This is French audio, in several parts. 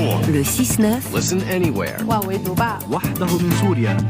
Le 6-9 Listen anywhere.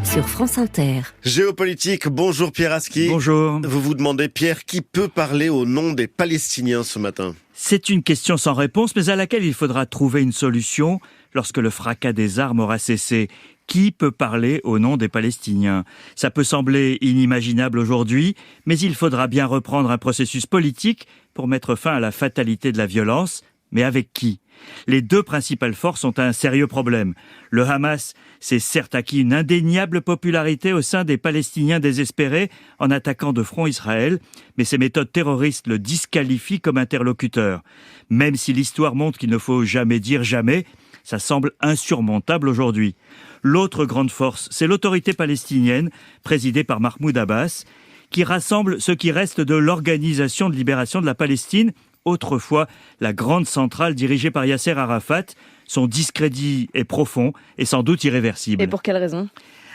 sur France Inter. Géopolitique, bonjour Pierre Aski. Bonjour. Vous vous demandez, Pierre, qui peut parler au nom des Palestiniens ce matin ? C'est une question sans réponse, mais à laquelle il faudra trouver une solution lorsque le fracas des armes aura cessé. Qui peut parler au nom des Palestiniens ? Ça peut sembler inimaginable aujourd'hui, mais il faudra bien reprendre un processus politique pour mettre fin à la fatalité de la violence. Mais avec qui ? Les deux principales forces ont un sérieux problème. Le Hamas s'est certes acquis une indéniable popularité au sein des Palestiniens désespérés en attaquant de front Israël, mais ses méthodes terroristes le disqualifient comme interlocuteur. Même si l'histoire montre qu'il ne faut jamais dire jamais, ça semble insurmontable aujourd'hui. L'autre grande force, c'est l'autorité palestinienne, présidée par Mahmoud Abbas, qui rassemble ce qui reste de l'Organisation de libération de la Palestine, autrefois la grande centrale dirigée par Yasser Arafat. Son discrédit est profond et sans doute irréversible. Et pour quelle raison ?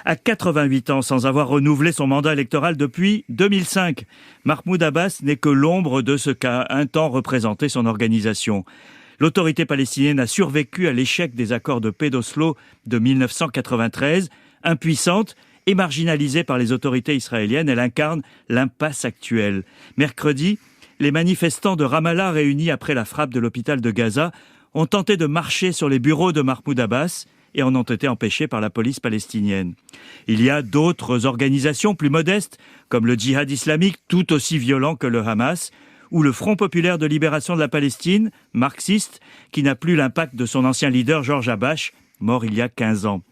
À 88 ans, sans avoir renouvelé son mandat électoral depuis 2005, Mahmoud Abbas n'est que l'ombre de ce qu'a un temps représenté son organisation. L'autorité palestinienne a survécu à l'échec des accords de paix d'Oslo de 1993. Impuissante et marginalisée par les autorités israéliennes, elle incarne l'impasse actuelle. Mercredi, les manifestants de Ramallah réunis après la frappe de l'hôpital de Gaza ont tenté de marcher sur les bureaux de Mahmoud Abbas et en ont été empêchés par la police palestinienne. Il y a d'autres organisations plus modestes, comme le djihad islamique, tout aussi violent que le Hamas, ou le Front populaire de libération de la Palestine, marxiste, qui n'a plus l'impact de son ancien leader Georges Habash, mort il y a 15 ans.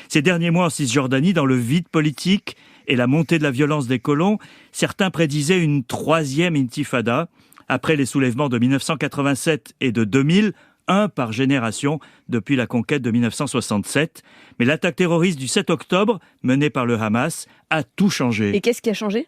Ces derniers mois en Cisjordanie, dans le vide politique et la montée de la violence des colons, certains prédisaient une troisième intifada, après les soulèvements de 1987 et de 2000, un par génération depuis la conquête de 1967. Mais l'attaque terroriste du 7 octobre, menée par le Hamas, a tout changé. Et qu'est-ce qui a changé ?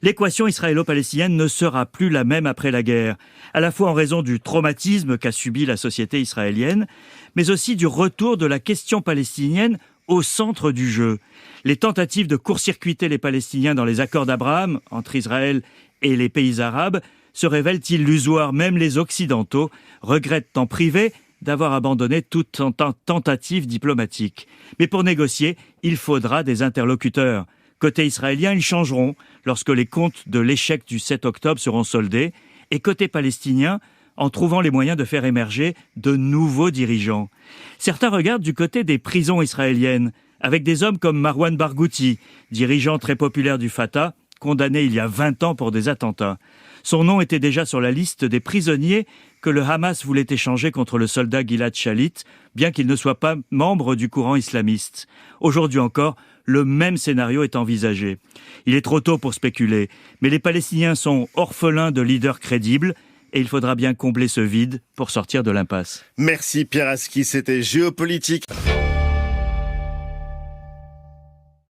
L'équation israélo-palestinienne ne sera plus la même après la guerre, à la fois en raison du traumatisme qu'a subi la société israélienne, mais aussi du retour de la question palestinienne au centre du jeu. Les tentatives de court-circuiter les Palestiniens dans les accords d'Abraham entre Israël et les pays arabes se révèlent illusoires. Même les Occidentaux regrettent en privé d'avoir abandonné toute tentative diplomatique. Mais pour négocier, il faudra des interlocuteurs. Côté israélien, ils changeront lorsque les comptes de l'échec du 7 octobre seront soldés. Et côté palestinien, en trouvant les moyens de faire émerger de nouveaux dirigeants. Certains regardent du côté des prisons israéliennes, avec des hommes comme Marwan Barghouti, dirigeant très populaire du Fatah, condamné il y a 20 ans pour des attentats. Son nom était déjà sur la liste des prisonniers que le Hamas voulait échanger contre le soldat Gilad Shalit, bien qu'il ne soit pas membre du courant islamiste. Aujourd'hui encore, le même scénario est envisagé. Il est trop tôt pour spéculer, mais les Palestiniens sont orphelins de leaders crédibles et il faudra bien combler ce vide pour sortir de l'impasse. Merci Pierre Aski, c'était Géopolitique.